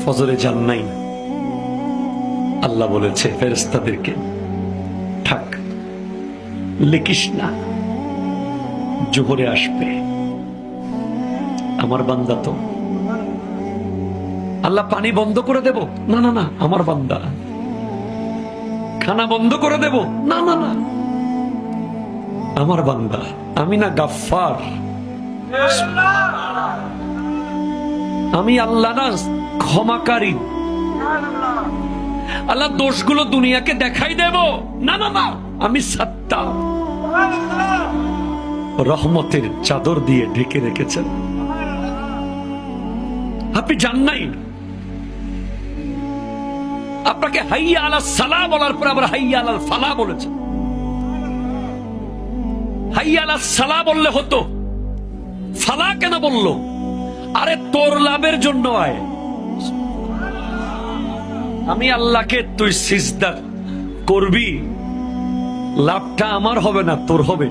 ফজরে যান নাই, আল্লাহ বলেছে ফেরেশতাদেরকে থাক, লিখিস না, জোহরে আসবে। আমার বান্দা তো, আল্লাহ পানি বন্ধ করে দেব, না না না, আমার বান্দা। খানা বন্ধ করে দেব, না না না, আমার বান্দা। আমি না গাফফার, আমি আল্লাহ না ক্ষমাকারী। আল্লাহ দোষগুলো দুনিয়াকে দেখাই দেব, না না না, আমি সাত্তার। রহমতের চাদর দিয়ে ঢেকে রেখেছেন। আপনি জান নাই, আপনাকে হাইয়া আলাস সালাহ বলার পর আবার হাইয়া আলাল ফালাহ বলেছেন। হাইয়া আলাস সালাহ বললে হতো, ফালাহ কেন বললো? আরে তোর লাভের জন্য আয়। আমি আল্লাহকে তুই সিজদা করবি, লাভটা আমার হবে না, তোর হবে।